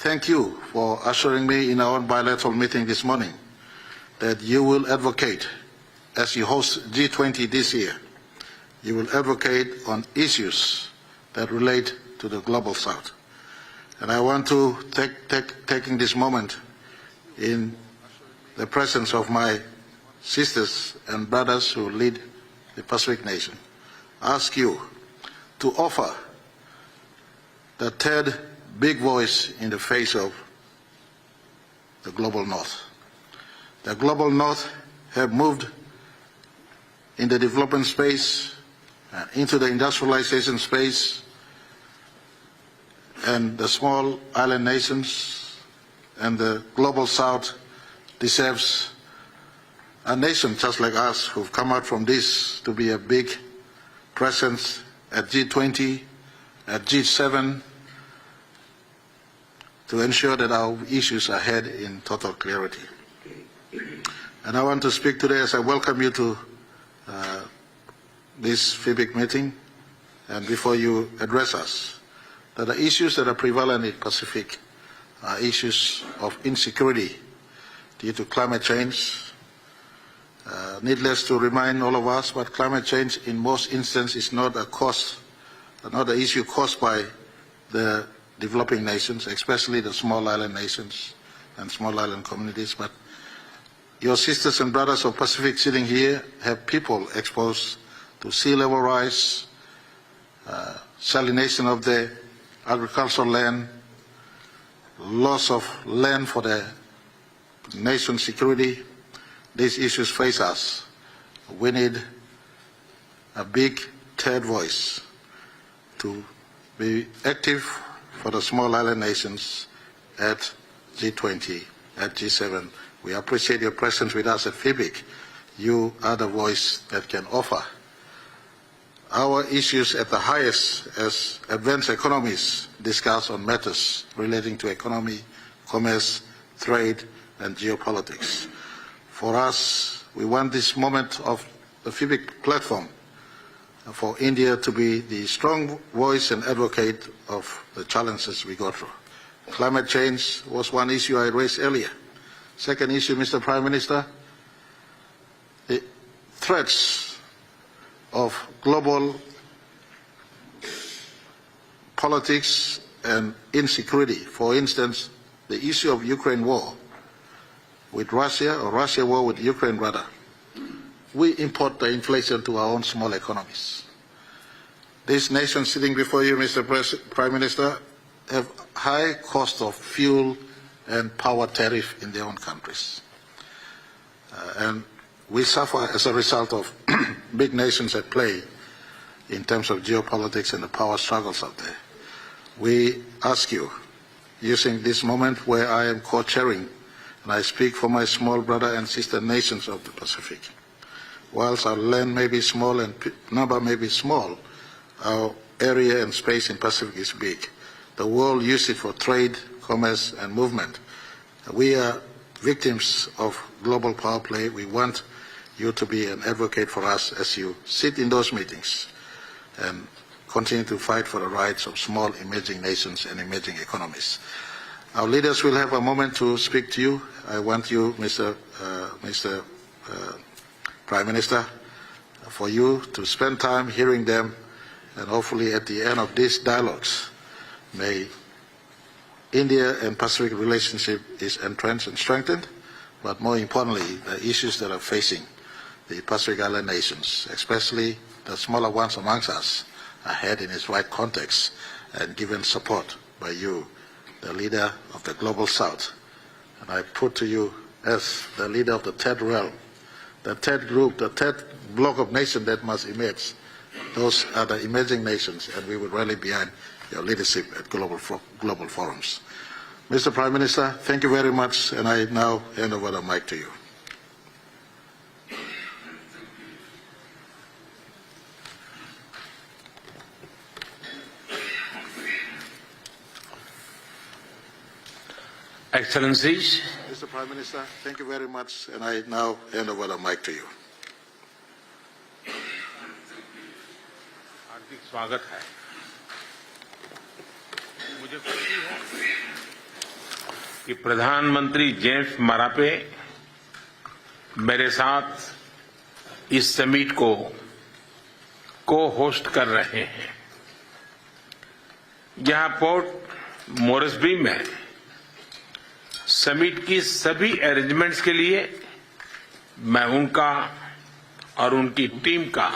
thank you for assuring me in our own bilateral meeting this morning that you will advocate, as you host G20 this year, you will advocate on issues that relate to the Global South. And I want to, taking this moment in the presence of my sisters and brothers who lead the Pacific nation, ask you to offer the third big voice in the face of the Global North. The Global North have moved in the development space, into the industrialization space, and the small island nations and the Global South deserves a nation just like us who've come out from this to be a big presence at G20, at G7, to ensure that our issues are heard in total clarity. And I want to speak today as I welcome you to this FIPIC meeting, and before you address us, that the issues that are prevalent in Pacific are issues of insecurity due to climate change. Needless to remind all of us, but climate change in most instances is not an issue caused by the developing nations, especially the small island nations and small island communities, but your sisters and brothers of Pacific sitting here have people exposed to sea level rise, salination of the agricultural land, loss of land for the nation's security. These issues face us. We need a big third voice to be active for the small island nations at G20, at G7. We appreciate your presence with us at FIPIC. You are the voice that can offer our issues at the highest as advanced economies discuss on matters relating to economy, commerce, trade, and geopolitics. For us, we want this moment of the FIPIC platform for India to be the strong voice and advocate of the challenges we go through. Climate change was one issue I raised earlier. Second issue, Mr. Prime Minister, the threats of global politics and insecurity. For instance, the issue of Ukraine war with Russia, or Russia war with Ukraine rather. We import the inflation to our own small economies. These nations sitting before you, Mr. Prime Minister, have high cost of fuel and power tariff in their own countries. And we suffer as a result of big nations at play in terms of geopolitics and the power struggles out there. We ask you, using this moment where I am co-chairing, and I speak for my small brother and sister nations of the Pacific, whilst our land may be small and number may be small, our area and space in Pacific is big. The world uses it for trade, commerce, and movement. We are victims of global power play. We want you to be an advocate for us as you sit in those meetings and continue to fight for the rights of small emerging nations and emerging economies. Our leaders will have a moment to speak to you. I want you, Mr. Prime Minister, for you to spend time hearing them, and hopefully at the end of these dialogues, may India and Pacific relationship is entrenched and strengthened, but more importantly, the issues that are facing the Pacific Island nations, especially the smaller ones amongst us, are heard in its right context and given support by you, the leader of the Global South. And I put to you, as the leader of the third realm, the third group, the third block of nations that must emerge. Those are the emerging nations, and we will rally behind your leadership at global forums. Mr. Prime Minister, thank you very much, and I now hand over the mic to you. Excellencies, Mr. Prime Minister, thank you very much, and I now hand over the mic to you. हार्दिक स्वागत है। मुझे खुशी है कि प्रधानमंत्री James Marape मेरे साथ इस समिट को होस्ट कर रहे हैं। यहां पोर्ट मोरेस्बी में समिट की सभी अरेंजमेंट्स के लिए मैं उनका और उनकी टीम का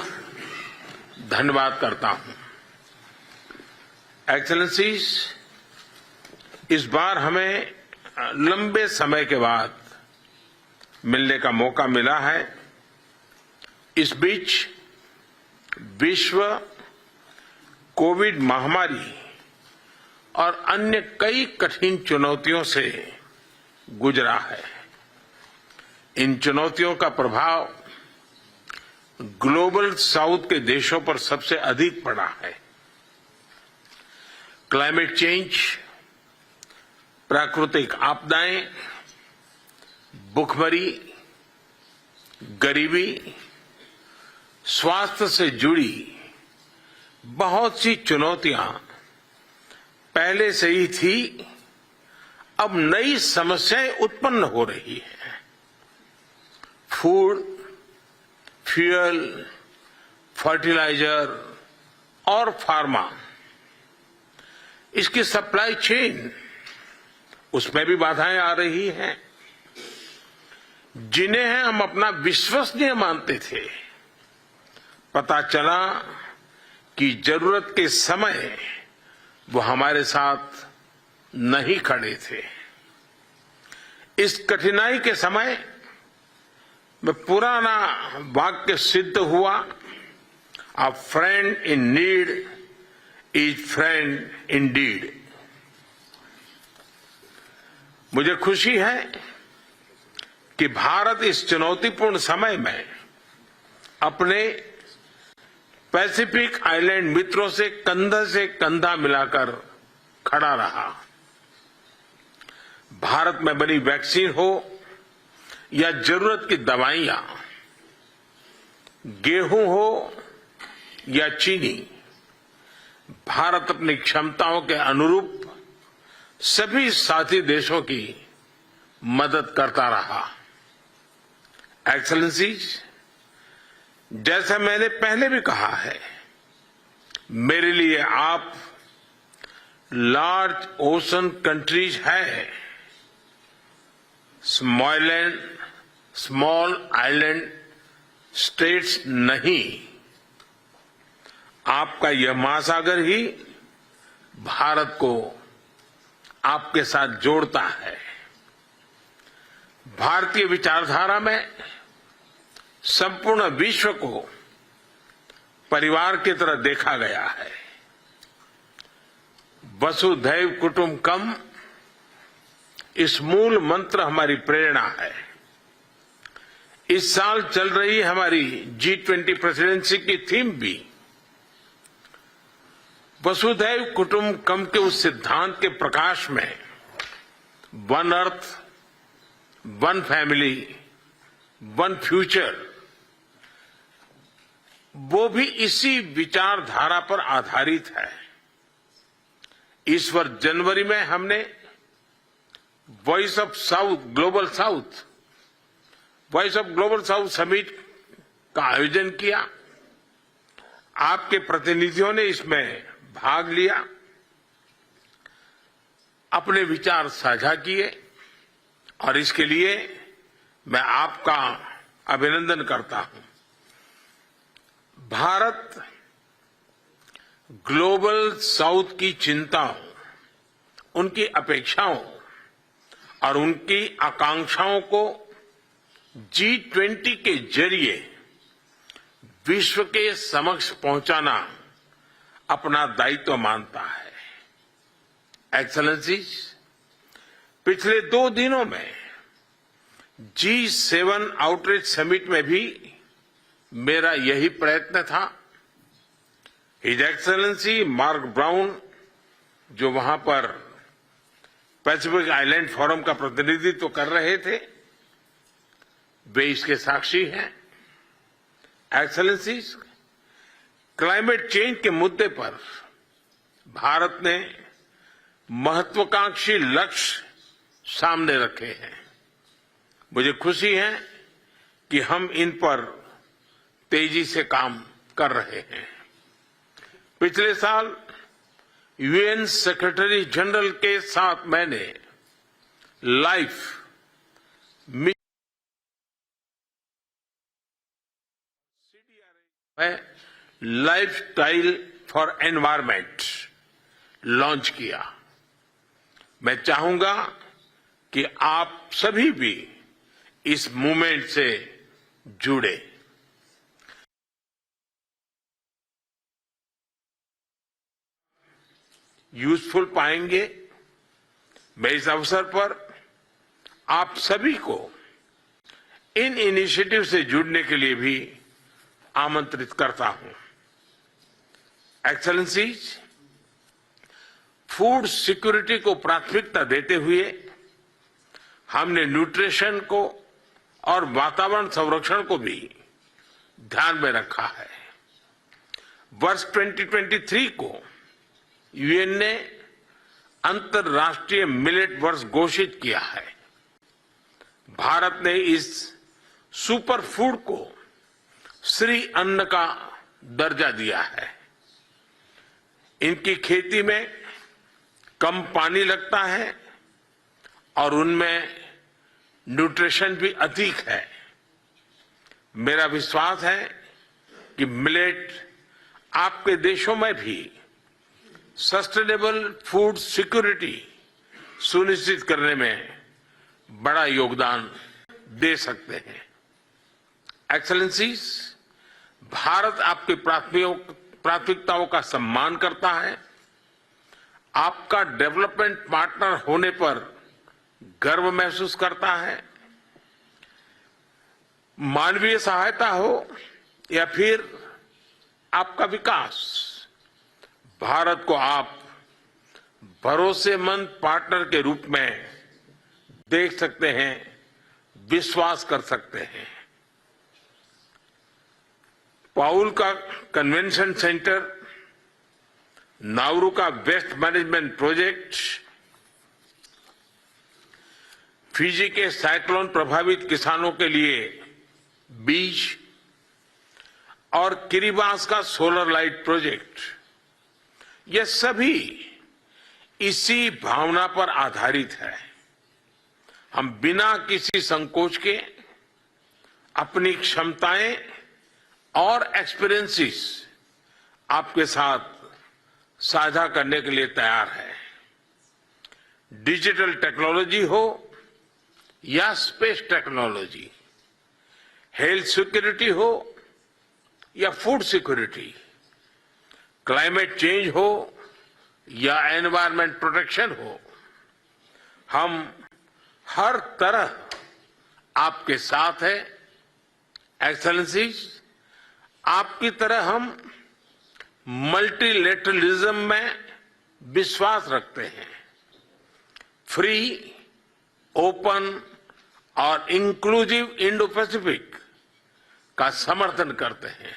धन्यवाद करता हूं। एक्सेलेंसीज, इस बार हमें लंबे समय के बाद मिलने का मौका मिला है। इस बीच विश्व कोविड महामारी और अन्य कई कठिन चुनौतियों से गुजरा है। इन चुनौतियों का प्रभाव ग्लोबल साउथ के देशों पर सबसे अधिक पड़ा है। क्लाइमेट चेंज, प्राकृतिक आपदाएं, भुखमरी, गरीबी, स्वास्थ्य से जुड़ी बहुत सी चुनौतियां पहले से ही थी, अब नई समस्याएं उत्पन्न हो रही हैं। फूड, फ्यूल, फर्टिलाइजर और फार्मा, इसकी सप्लाई चेन, उसमें भी बाधाएं आ रही हैं, जिन्हें हम अपना विश्वसनीय मानते थे। पता चला कि जरूरत के समय वो हमारे साथ नहीं खड़े थे। इस कठिनाई के समय में पुराना वाक्य सिद्ध हुआ, a friend in need is friend in deed. मुझे खुशी है कि भारत इस चुनौतीपूर्ण समय में अपने पैसिफिक आइलैंड मित्रों से कंधा मिलाकर खड़ा रहा। भारत में बनी वैक्सीन हो या जरूरत की दवाइयां, गेहूं हो या चीनी, भारत अपनी क्षमताओं के अनुरूप सभी साथी देशों की मदद करता रहा। एक्सेलेंसीज, जैसा मैंने पहले भी कहा है, मेरे लिए आप लार्ज ओशन कंट्रीज है, स्मॉल आइलैंड स्टेट्स नहीं। आपका यह महासागर ही भारत को आपके साथ जोड़ता है। भारतीय विचारधारा में संपूर्ण विश्व को परिवार की तरह देखा गया है। वसुधैव कुटुंबकम, इस मूल मंत्र हमारी प्रेरणा है। इस साल चल रही हमारी G20 प्रेसिडेंसी की थीम भी वसुधैव कुटुंबकम के उस सिद्धांत के प्रकाश में one earth, one family, one future, वो भी इसी विचारधारा पर आधारित है। इस वर्ष जनवरी में हमने voice of global south summit का आयोजन किया। आपके प्रतिनिधियों ने इसमें भाग लिया, अपने विचार साझा किए और इसके लिए मैं आपका अभिनंदन करता हूं। भारत ग्लोबल साउथ की चिंताओं, उनकी अपेक्षाओं और उनकी आकांक्षाओं को G20 के जरिए विश्व के समक्ष पहुंचाना अपना दायित्व मानता है। एक्सेलेंसीज, पिछले 2 दिनों में G7 आउटरीच समिट में भी मेरा यही प्रयत्न था। हिज एक्सेलेंसी मार्क ब्राउन, जो वहां पर पैसिफिक आइलैंड फोरम का प्रतिनिधित्व कर रहे थे, वे इसके साक्षी हैं। एक्सेलेंसीज, क्लाइमेट चेंज के मुद्दे पर भारत ने महत्वाकांक्षी लक्ष्य सामने रखे हैं। मुझे खुशी है कि हम इन पर तेजी से काम कर रहे हैं। पिछले साल यूएन सेक्रेटरी जनरल के साथ मैंने लाइफस्टाइल फॉर एनवायरमेंट लॉन्च किया। मैं चाहूंगा कि आप सभी भी इस मूवमेंट से जुड़े। यूजफुल पाएंगे। मैं इस अवसर पर आप सभी को इन इनिशिएटिव से जुड़ने के लिए भी आमंत्रित करता हूं। एक्सेलेंसीज, फूड सिक्योरिटी को प्राथमिकता देते हुए हमने न्यूट्रिशन को और वातावरण संरक्षण को भी ध्यान में रखा है। वर्ष 2023 को यूएन ने अंतर्राष्ट्रीय मिलेट वर्ष घोषित किया है। भारत ने इस सुपर फूड को श्री अन्न का दर्जा दिया है। इनकी खेती में कम पानी लगता है और उनमें न्यूट्रिशन भी अधिक है। मेरा विश्वास है कि मिलेट आपके देशों में भी सस्टेनेबल फूड सिक्योरिटी सुनिश्चित करने में बड़ा योगदान दे सकते हैं। एक्सेलेंसीज, भारत आपकी प्राथमिकताओं का सम्मान करता है। आपका डेवलपमेंट पार्टनर होने पर गर्व महसूस करता है। मानवीय सहायता हो या फिर आपका विकास, भारत को आप भरोसेमंद पार्टनर के रूप में देख सकते हैं, विश्वास कर सकते हैं। पाउल का कन्वेंशन सेंटर, नाउरू का वेस्ट मैनेजमेंट प्रोजेक्ट, फिजी के साइक्लोन प्रभावित किसानों के लिए बीज और किरिबास का सोलर लाइट प्रोजेक्ट, ये सभी इसी भावना पर आधारित है। हम बिना किसी संकोच के अपनी क्षमताएं और एक्सपीरियंसेस आपके साथ साझा करने के लिए तैयार है। डिजिटल टेक्नोलॉजी हो या स्पेस टेक्नोलॉजी, हेल्थ सिक्योरिटी हो या फूड सिक्योरिटी, क्लाइमेट चेंज हो या एनवायरमेंट प्रोटेक्शन हो, हम हर तरह आपके साथ है। एक्सेलेंसीज, आपकी तरह हम मल्टीलेटरलिज्म में विश्वास रखते हैं। फ्री, ओपन और इंक्लूसिव इंडो पैसिफिक का समर्थन करते हैं।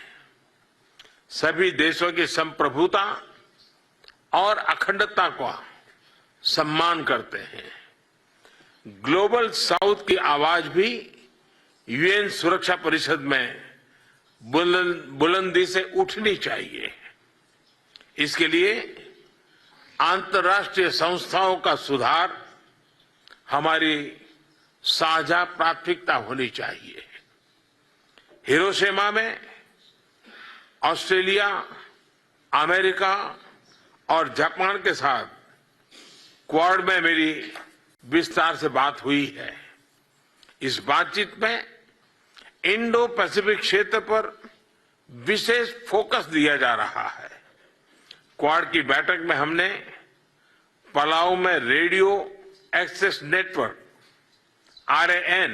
सभी देशों की संप्रभुता और अखंडता का सम्मान करते हैं। ग्लोबल साउथ की आवाज भी यूएन सुरक्षा परिषद में बुलंदी से उठनी चाहिए। इसके लिए अंतर्राष्ट्रीय संस्थाओं का सुधार हमारी साझा प्राथमिकता होनी चाहिए। हिरोशिमा में ऑस्ट्रेलिया, अमेरिका और जापान के साथ क्वाड में मेरी विस्तार से बात हुई है। इस बातचीत में इंडो पैसिफिक क्षेत्र पर विशेष फोकस दिया जा रहा है। क्वाड की बैठक में हमने पलाऊ में रेडियो एक्सेस नेटवर्क RAN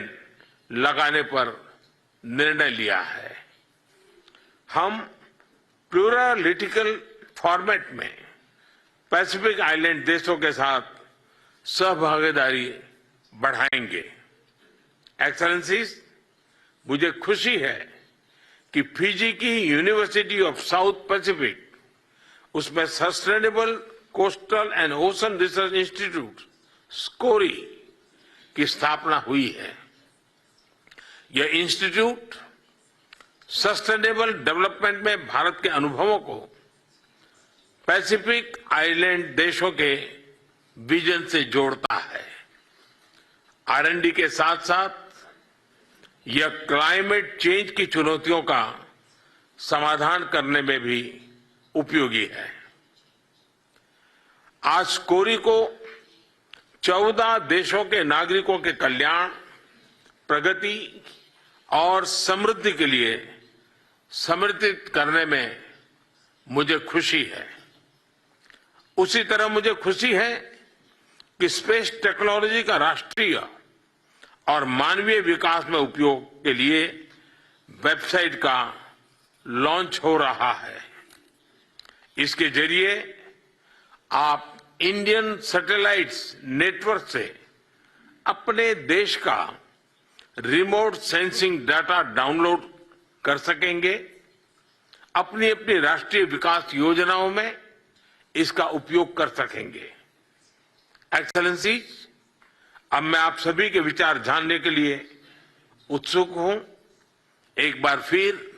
लगाने पर निर्णय लिया है। हम प्लूरलिटिकल फॉर्मेट में पैसिफिक आइलैंड देशों के साथ सहभागीदारी बढ़ाएंगे। एक्सेलेंसीज, मुझे खुशी है कि फिजी की यूनिवर्सिटी ऑफ साउथ पैसिफिक, उसमें Sustainable Coastal and Ocean Research Institute SCORI की स्थापना हुई है। यह इंस्टीट्यूट सस्टेनेबल डेवलपमेंट में भारत के अनुभवों को पैसिफिक आइलैंड देशों के विजन से जोड़ता है। R&D के साथ साथ यह क्लाइमेट चेंज की चुनौतियों का समाधान करने में भी उपयोगी है। आज स्कोरी को 14 देशों के नागरिकों के कल्याण, प्रगति और समृद्धि के लिए समर्पित करने में मुझे खुशी है। उसी तरह मुझे खुशी है कि स्पेस टेक्नोलॉजी का राष्ट्रीय और मानवीय विकास में उपयोग के लिए वेबसाइट का लॉन्च हो रहा है। इसके जरिए आप इंडियन सैटेलाइट्स नेटवर्क से अपने देश का रिमोट सेंसिंग डाटा डाउनलोड कर सकेंगे। अपनी अपनी राष्ट्रीय विकास योजनाओं में इसका उपयोग कर सकेंगे। एक्सेलेंसी, अब मैं आप सभी के विचार जानने के लिए उत्सुक हूं। एक बार फिर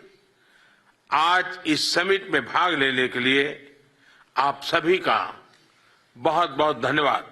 आज इस समिट में भाग लेने के लिए आप सभी का बहुत बहुत धन्यवाद।